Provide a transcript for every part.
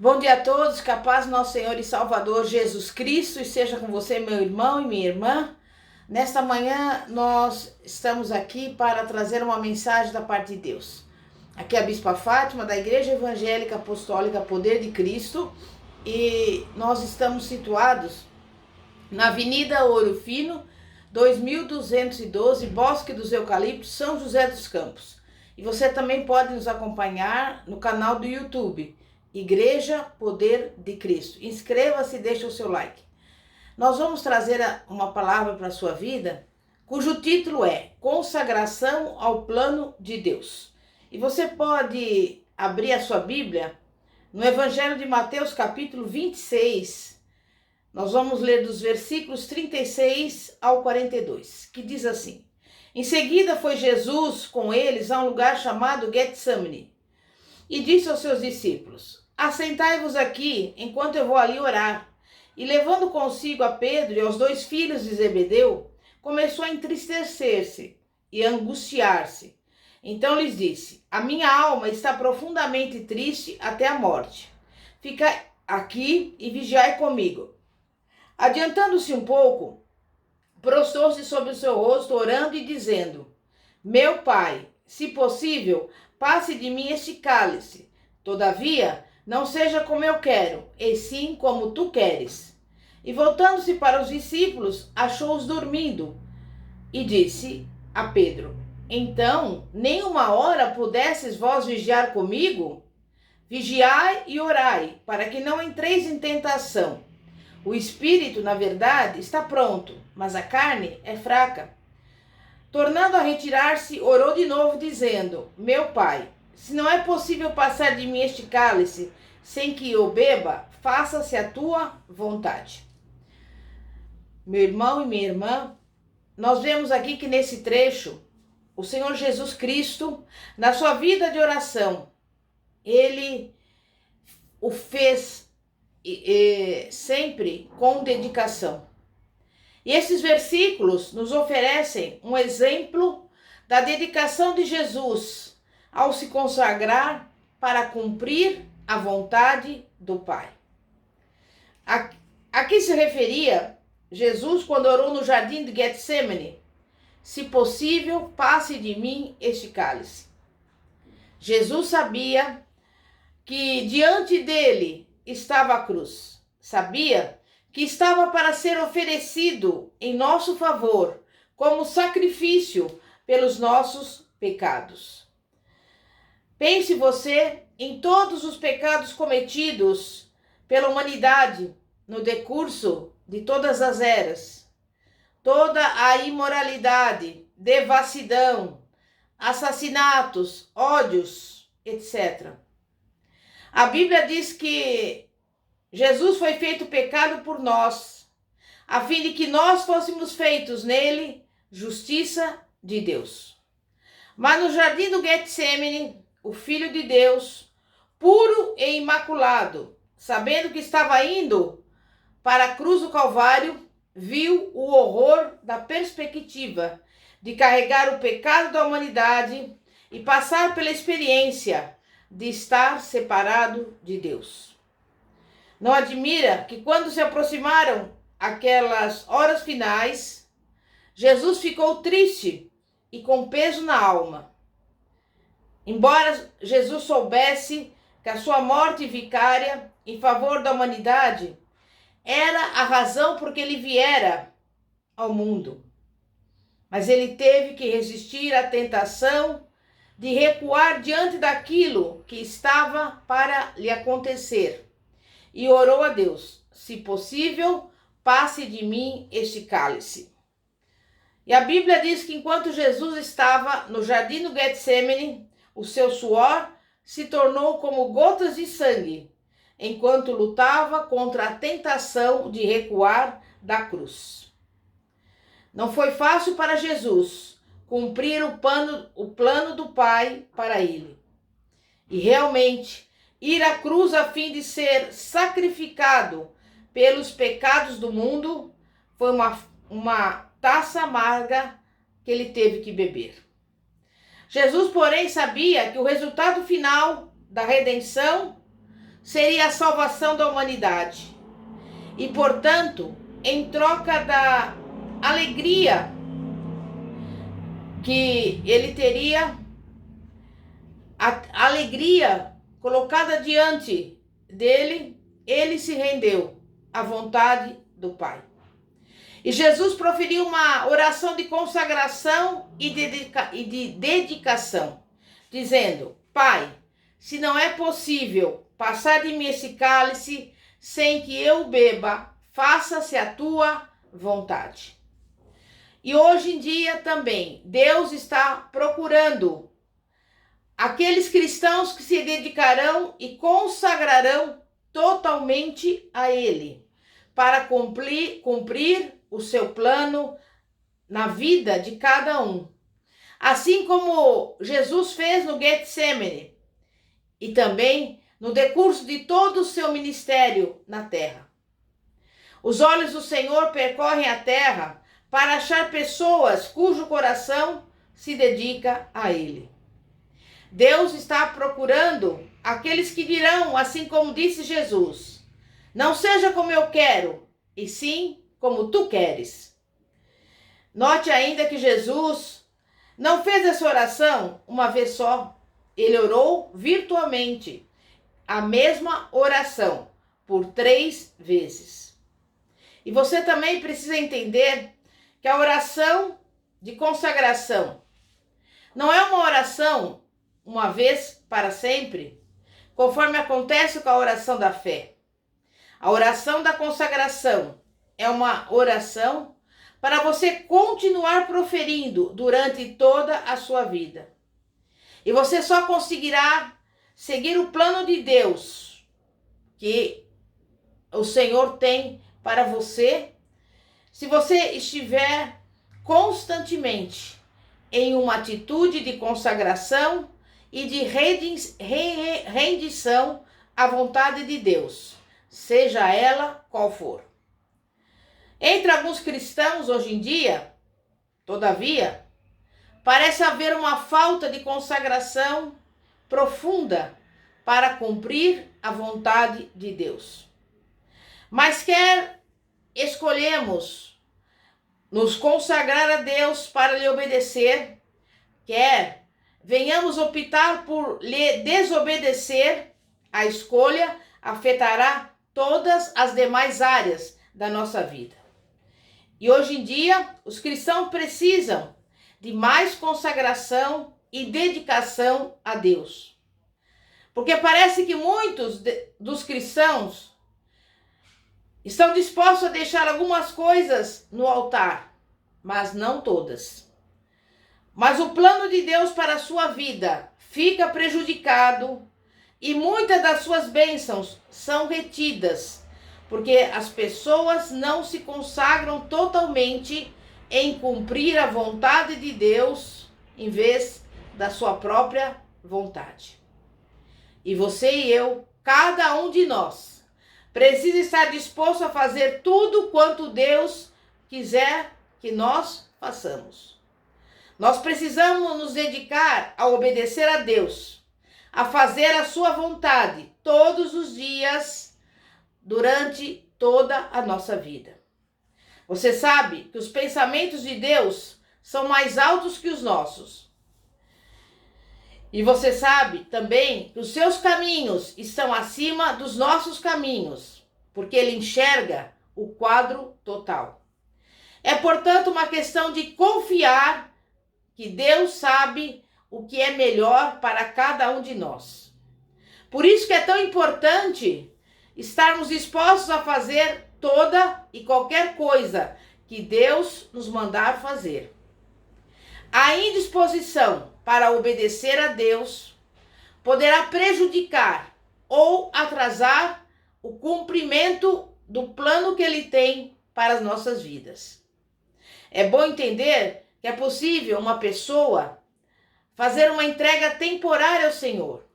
Bom dia a todos, que a paz do nosso Senhor e Salvador Jesus Cristo esteja com você, meu irmão e minha irmã. Nesta manhã nós estamos aqui para trazer uma mensagem da parte de Deus. Aqui é a Bispa Fátima, da Igreja Evangélica Apostólica Poder de Cristo, e nós estamos situados na Avenida Ouro Fino, 2212, Bosque dos Eucaliptos, São José dos Campos. E você também pode nos acompanhar no canal do YouTube, Igreja Poder de Cristo. Inscreva-se e deixe o seu like. Nós vamos trazer uma palavra para a sua vida, cujo título é Consagração ao Plano de Deus. E você pode abrir a sua Bíblia no Evangelho de Mateus, capítulo 26. Nós vamos ler dos versículos 36 ao 42, que diz assim: Em seguida foi Jesus com eles a um lugar chamado Getsemane, e disse aos seus discípulos: Assentai-vos aqui, enquanto eu vou ali orar. E levando consigo a Pedro e aos dois filhos de Zebedeu, começou a entristecer-se e a angustiar-se. Então lhes disse: A minha alma está profundamente triste até a morte. Fica aqui e vigiai comigo. Adiantando-se um pouco, prostrou-se sobre o seu rosto, orando e dizendo: Meu Pai, se possível, passe de mim este cálice. Todavia, não seja como eu quero, e sim como tu queres. E voltando-se para os discípulos, achou-os dormindo, e disse a Pedro: Então, nem uma hora pudesses vós vigiar comigo? Vigiai e orai, para que não entreis em tentação. O espírito, na verdade, está pronto, mas a carne é fraca. Tornando a retirar-se, orou de novo, dizendo: Meu Pai, se não é possível passar de mim este cálice sem que eu beba, faça-se a tua vontade. Meu irmão e minha irmã, nós vemos aqui que nesse trecho, o Senhor Jesus Cristo, na sua vida de oração, ele o fez sempre com dedicação. E esses versículos nos oferecem um exemplo da dedicação de Jesus ao se consagrar para cumprir a vontade do Pai. Aqui se referia Jesus quando orou no jardim de Getsemane: Se possível, passe de mim este cálice. Jesus sabia que diante dele estava a cruz. Sabia que estava para ser oferecido em nosso favor como sacrifício pelos nossos pecados. Pense você em todos os pecados cometidos pela humanidade no decurso de todas as eras. Toda a imoralidade, devassidão, assassinatos, ódios, etc. A Bíblia diz que Jesus foi feito pecado por nós, a fim de que nós fôssemos feitos nele justiça de Deus. Mas no jardim do Getsemane, o Filho de Deus, puro e imaculado, sabendo que estava indo para a cruz do Calvário, viu o horror da perspectiva de carregar o pecado da humanidade e passar pela experiência de estar separado de Deus. Não admira que quando se aproximaram aquelas horas finais, Jesus ficou triste e com peso na alma. Embora Jesus soubesse que a sua morte vicária em favor da humanidade era a razão por que ele viera ao mundo, mas ele teve que resistir à tentação de recuar diante daquilo que estava para lhe acontecer, e orou a Deus: se possível, passe de mim este cálice. E a Bíblia diz que enquanto Jesus estava no jardim do Getsemane, o seu suor se tornou como gotas de sangue, enquanto lutava contra a tentação de recuar da cruz. Não foi fácil para Jesus cumprir o plano do Pai para ele. E realmente, ir à cruz a fim de ser sacrificado pelos pecados do mundo foi uma taça amarga que ele teve que beber. Jesus, porém, sabia que o resultado final da redenção seria a salvação da humanidade. E, portanto, em troca da alegria que ele teria, a alegria colocada diante dele, ele se rendeu à vontade do Pai. E Jesus proferiu uma oração de consagração e de dedicação, dizendo: Pai, se não é possível passar de mim esse cálice sem que eu beba, faça-se a tua vontade. E hoje em dia também, Deus está procurando aqueles cristãos que se dedicarão e consagrarão totalmente a Ele, para cumprir o seu plano na vida de cada um. Assim como Jesus fez no Getsemane e também no decurso de todo o seu ministério na terra. Os olhos do Senhor percorrem a terra para achar pessoas cujo coração se dedica a Ele. Deus está procurando aqueles que dirão, assim como disse Jesus: não seja como eu quero, e sim como tu queres. Note ainda que Jesus não fez essa oração uma vez só. Ele orou virtualmente a mesma oração por 3 vezes. E você também precisa entender que a oração de consagração não é uma oração uma vez para sempre, conforme acontece com a oração da fé. A oração da consagração é uma oração para você continuar proferindo durante toda a sua vida. E você só conseguirá seguir o plano de Deus que o Senhor tem para você se você estiver constantemente em uma atitude de consagração e de rendição à vontade de Deus, seja ela qual for. Entre alguns cristãos hoje em dia, todavia, parece haver uma falta de consagração profunda para cumprir a vontade de Deus. Mas quer escolhemos nos consagrar a Deus para lhe obedecer, quer venhamos optar por lhe desobedecer, a escolha afetará todas as demais áreas da nossa vida. E hoje em dia, os cristãos precisam de mais consagração e dedicação a Deus. Porque parece que muitos dos cristãos estão dispostos a deixar algumas coisas no altar, mas não todas. Mas o plano de Deus para a sua vida fica prejudicado e muitas das suas bênçãos são retidas, porque as pessoas não se consagram totalmente em cumprir a vontade de Deus em vez da sua própria vontade. E você e eu, cada um de nós, precisa estar disposto a fazer tudo quanto Deus quiser que nós façamos. Nós precisamos nos dedicar a obedecer a Deus, a fazer a sua vontade todos os dias, durante toda a nossa vida. Você sabe que os pensamentos de Deus são mais altos que os nossos. E você sabe também que os seus caminhos estão acima dos nossos caminhos, porque Ele enxerga o quadro total. É, portanto, uma questão de confiar que Deus sabe o que é melhor para cada um de nós. Por isso que é tão importante estarmos dispostos a fazer toda e qualquer coisa que Deus nos mandar fazer. A indisposição para obedecer a Deus poderá prejudicar ou atrasar o cumprimento do plano que Ele tem para as nossas vidas. É bom entender que é possível uma pessoa fazer uma entrega temporária ao Senhor.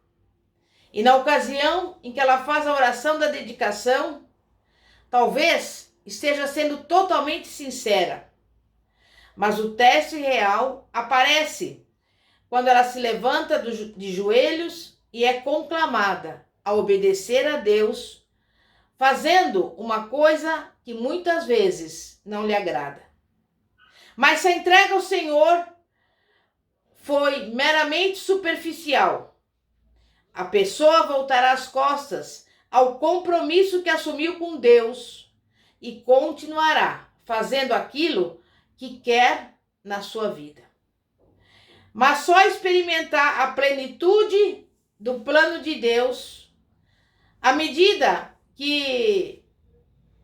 E na ocasião em que ela faz a oração da dedicação, talvez esteja sendo totalmente sincera. Mas o teste real aparece quando ela se levanta de joelhos e é conclamada a obedecer a Deus, fazendo uma coisa que muitas vezes não lhe agrada. Mas se a entrega ao Senhor foi meramente superficial, a pessoa voltará as costas ao compromisso que assumiu com Deus e continuará fazendo aquilo que quer na sua vida. Mas só experimentar a plenitude do plano de Deus à medida que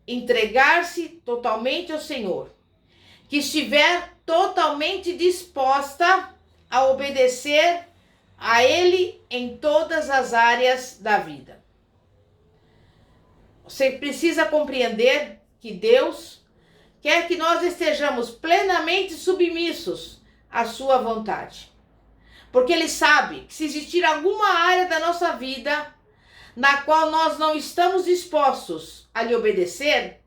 entregar-se totalmente ao Senhor, que estiver totalmente disposta a obedecer a Ele em todas as áreas da vida. Você precisa compreender que Deus quer que nós estejamos plenamente submissos à sua vontade. Porque Ele sabe que se existir alguma área da nossa vida na qual nós não estamos dispostos a lhe obedecer,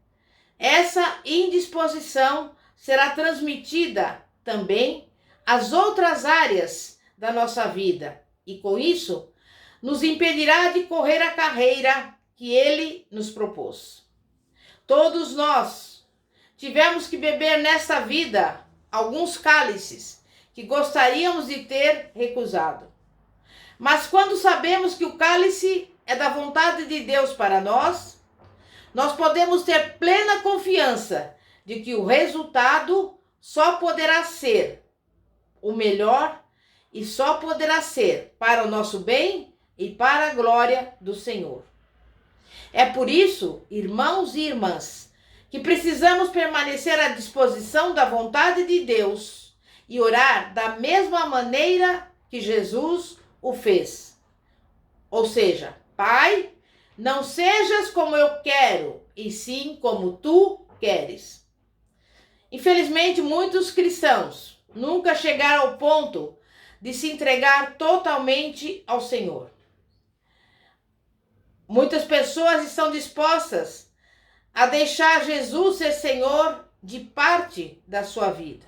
essa indisposição será transmitida também às outras áreas da nossa vida e, com isso, nos impedirá de correr a carreira que Ele nos propôs. Todos nós tivemos que beber nesta vida alguns cálices que gostaríamos de ter recusado. Mas quando sabemos que o cálice é da vontade de Deus para nós, nós podemos ter plena confiança de que o resultado só poderá ser o melhor e só poderá ser para o nosso bem e para a glória do Senhor. É por isso, irmãos e irmãs, que precisamos permanecer à disposição da vontade de Deus e orar da mesma maneira que Jesus o fez. Ou seja, Pai, não sejas como eu quero, e sim como tu queres. Infelizmente, muitos cristãos nunca chegaram ao ponto de se entregar totalmente ao Senhor. Muitas pessoas estão dispostas a deixar Jesus ser Senhor de parte da sua vida,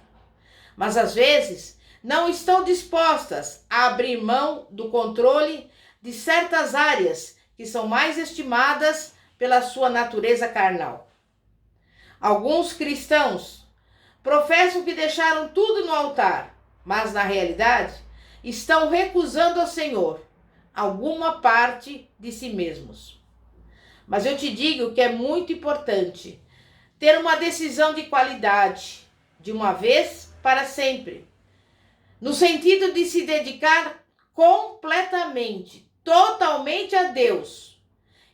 mas às vezes não estão dispostas a abrir mão do controle de certas áreas que são mais estimadas pela sua natureza carnal. Alguns cristãos professam que deixaram tudo no altar, mas na realidade estão recusando ao Senhor alguma parte de si mesmos. Mas eu te digo que é muito importante ter uma decisão de qualidade, de uma vez para sempre, no sentido de se dedicar completamente, totalmente a Deus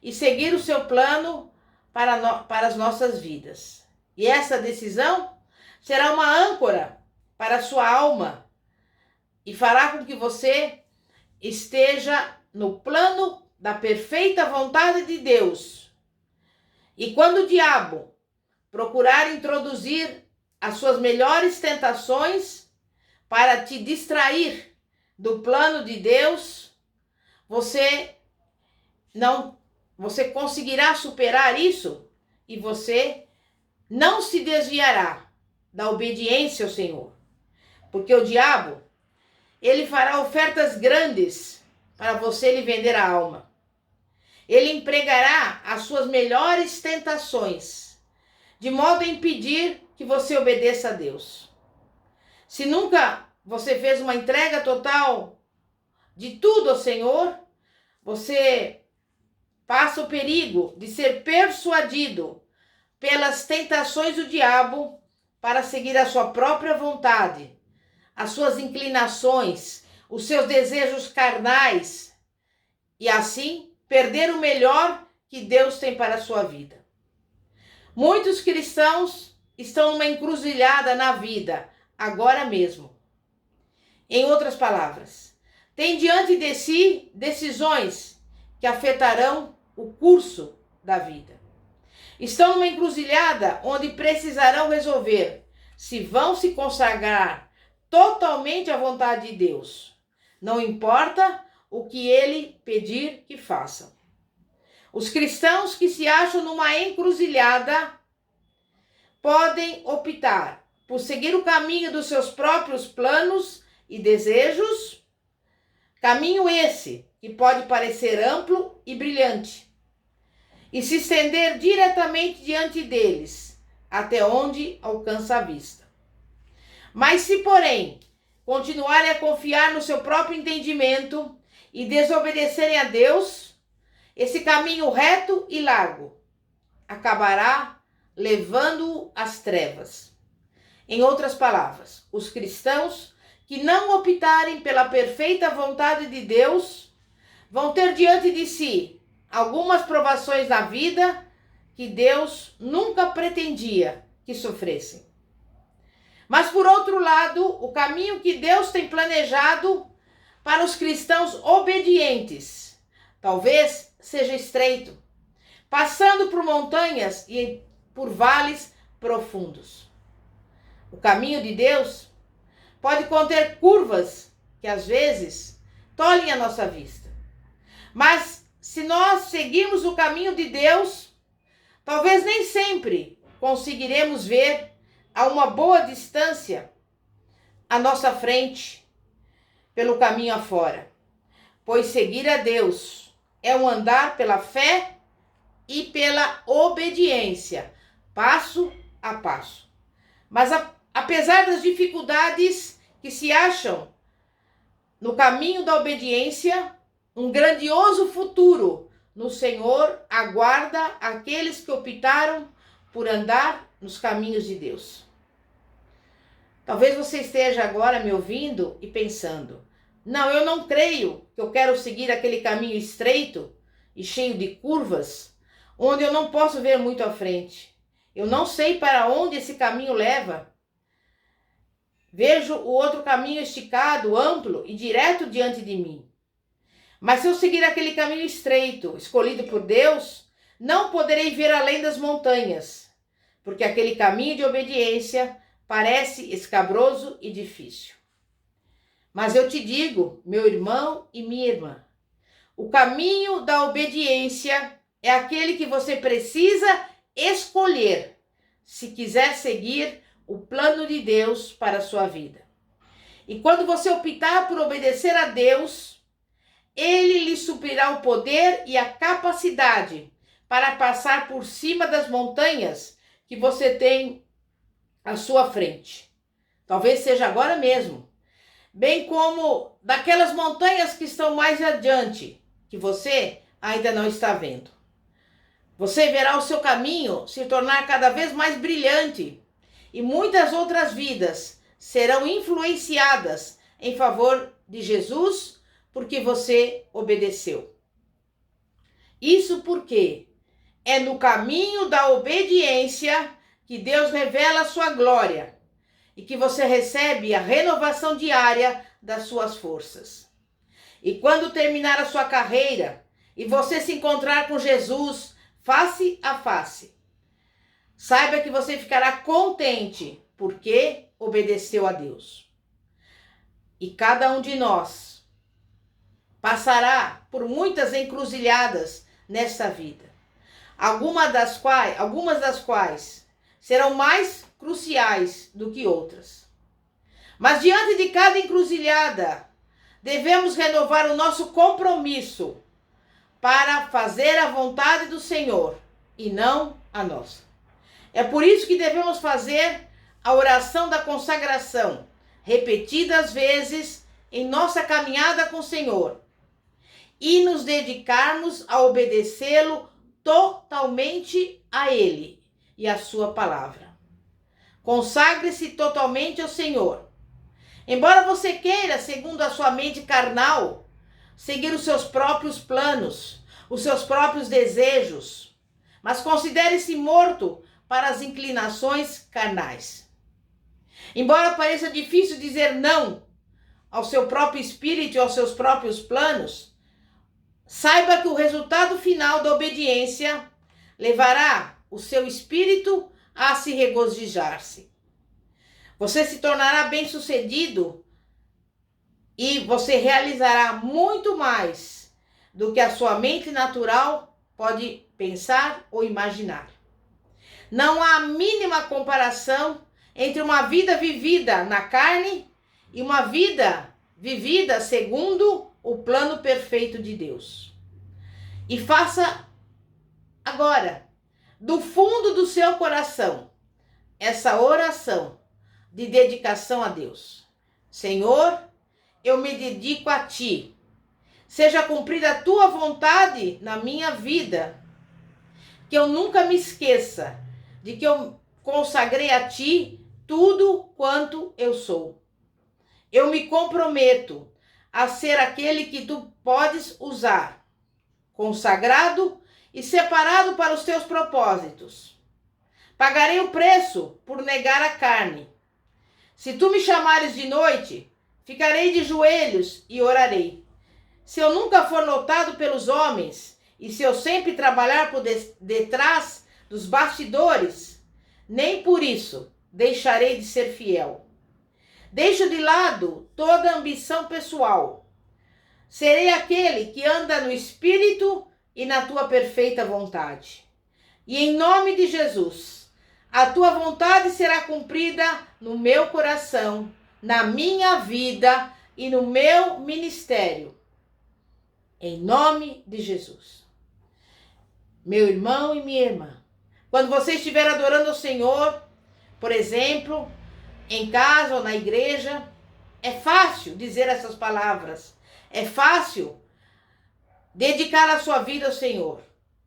e seguir o seu plano para as nossas vidas. E essa decisão será uma âncora para a sua alma e fará com que você esteja no plano da perfeita vontade de Deus. E quando o diabo procurar introduzir as suas melhores tentações para te distrair do plano de Deus, você conseguirá superar isso e você não se desviará da obediência ao Senhor. Porque o diabo, ele fará ofertas grandes para você lhe vender a alma. Ele empregará as suas melhores tentações, de modo a impedir que você obedeça a Deus. Se nunca você fez uma entrega total de tudo ao Senhor, você passa o perigo de ser persuadido pelas tentações do diabo para seguir a sua própria vontade, as suas inclinações, os seus desejos carnais e assim perder o melhor que Deus tem para a sua vida. Muitos cristãos estão numa encruzilhada na vida, agora mesmo. Em outras palavras, têm diante de si decisões que afetarão o curso da vida. Estão numa encruzilhada onde precisarão resolver se vão se consagrar totalmente à vontade de Deus. Não importa o que Ele pedir que façam. Os cristãos que se acham numa encruzilhada podem optar por seguir o caminho dos seus próprios planos e desejos, caminho esse que pode parecer amplo e brilhante, e se estender diretamente diante deles, até onde alcança a vista. Mas se, porém, continuarem a confiar no seu próprio entendimento e desobedecerem a Deus, esse caminho reto e largo acabará levando-o às trevas. Em outras palavras, os cristãos que não optarem pela perfeita vontade de Deus vão ter diante de si algumas provações na vida que Deus nunca pretendia que sofressem. Mas, por outro lado, o caminho que Deus tem planejado para os cristãos obedientes talvez seja estreito, passando por montanhas e por vales profundos. O caminho de Deus pode conter curvas que às vezes tolhem a nossa vista. Mas se nós seguirmos o caminho de Deus, talvez nem sempre conseguiremos ver a uma boa distância à nossa frente pelo caminho afora. Pois seguir a Deus é um andar pela fé e pela obediência, passo a passo. Mas apesar das dificuldades que se acham no caminho da obediência, um grandioso futuro no Senhor aguarda aqueles que optaram por andar nos caminhos de Deus. Talvez você esteja agora me ouvindo e pensando: não, eu não creio que eu quero seguir aquele caminho estreito e cheio de curvas, onde eu não posso ver muito à frente. Eu não sei para onde esse caminho leva. Vejo o outro caminho esticado, amplo e direto diante de mim. Mas se eu seguir aquele caminho estreito, escolhido por Deus, não poderei ver além das montanhas, porque aquele caminho de obediência parece escabroso e difícil. Mas eu te digo, meu irmão e minha irmã, o caminho da obediência é aquele que você precisa escolher se quiser seguir o plano de Deus para a sua vida. E quando você optar por obedecer a Deus, Ele lhe suprirá o poder e a capacidade para passar por cima das montanhas que você tem à sua frente. Talvez seja agora mesmo. Bem como daquelas montanhas que estão mais adiante, que você ainda não está vendo. Você verá o seu caminho se tornar cada vez mais brilhante e muitas outras vidas serão influenciadas em favor de Jesus porque você obedeceu. Isso porque é no caminho da obediência que Deus revela a sua glória e que você recebe a renovação diária das suas forças. E quando terminar a sua carreira e você se encontrar com Jesus face a face, saiba que você ficará contente porque obedeceu a Deus. E cada um de nós passará por muitas encruzilhadas nesta vida, algumas das quais serão mais cruciais do que outras. Mas diante de cada encruzilhada, devemos renovar o nosso compromisso para fazer a vontade do Senhor e não a nossa. É por isso que devemos fazer a oração da consagração, repetidas vezes em nossa caminhada com o Senhor, e nos dedicarmos a obedecê-lo totalmente a Ele e a sua palavra. Consagre-se totalmente ao Senhor. Embora você queira, segundo a sua mente carnal, seguir os seus próprios planos, os seus próprios desejos, mas considere-se morto para as inclinações carnais. Embora pareça difícil dizer não ao seu próprio espírito e aos seus próprios planos, saiba que o resultado final da obediência levará o seu espírito a se regozijar-se. Você se tornará bem-sucedido e você realizará muito mais do que a sua mente natural pode pensar ou imaginar. Não há a mínima comparação entre uma vida vivida na carne e uma vida vivida segundo o plano perfeito de Deus. E faça agora, do fundo do seu coração, essa oração de dedicação a Deus. Senhor, eu me dedico a Ti. Seja cumprida a Tua vontade na minha vida. Que eu nunca me esqueça de que eu consagrei a Ti tudo quanto eu sou. Eu me comprometo a ser aquele que Tu podes usar, consagrado e separado para os Teus propósitos. Pagarei o preço por negar a carne. Se Tu me chamares de noite, ficarei de joelhos e orarei. Se eu nunca for notado pelos homens, e se eu sempre trabalhar por detrás dos bastidores, nem por isso deixarei de ser fiel. Deixo de lado toda ambição pessoal. Serei aquele que anda no Espírito e na Tua perfeita vontade. E em nome de Jesus, a Tua vontade será cumprida no meu coração, na minha vida e no meu ministério. Em nome de Jesus. Meu irmão e minha irmã, quando você estiver adorando o Senhor, por exemplo, em casa ou na igreja, é fácil dizer essas palavras. É fácil dedicar a sua vida ao Senhor.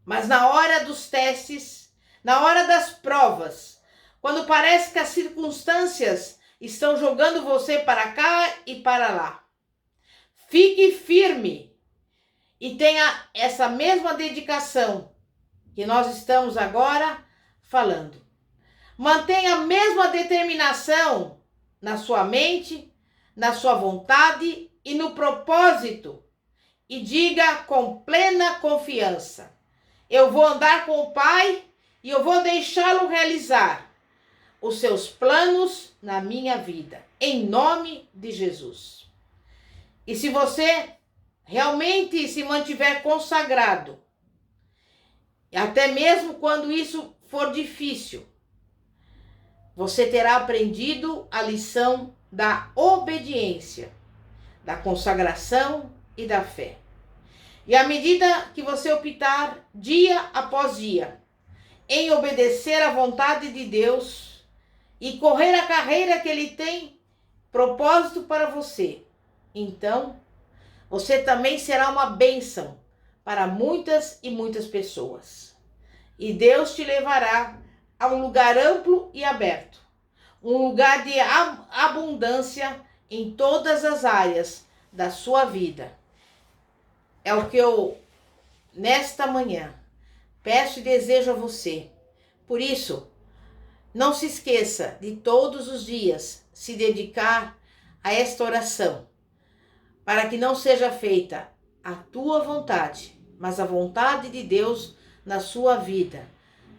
Mas na hora dos testes, na hora das provas, quando parece que as circunstâncias estão jogando você para cá e para lá, fique firme e tenha essa mesma dedicação que nós estamos agora falando. Mantenha a mesma determinação na sua mente, na sua vontade e no propósito. E diga com plena confiança: eu vou andar com o Pai e eu vou deixá-lo realizar os seus planos na minha vida, em nome de Jesus. E se você realmente se mantiver consagrado, até mesmo quando isso for difícil, você terá aprendido a lição da obediência, da consagração e da fé. E à medida que você optar dia após dia em obedecer à vontade de Deus e correr a carreira que Ele tem propósito para você, então você também será uma bênção para muitas e muitas pessoas. E Deus te levará a um lugar amplo e aberto, um lugar de abundância em todas as áreas da sua vida. É o que eu, nesta manhã, peço e desejo a você. Por isso, não se esqueça de todos os dias se dedicar a esta oração, para que não seja feita a tua vontade, mas a vontade de Deus na sua vida,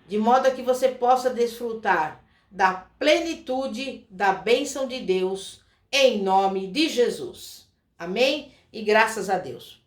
de modo que você possa desfrutar da plenitude da bênção de Deus, em nome de Jesus. Amém? E graças a Deus.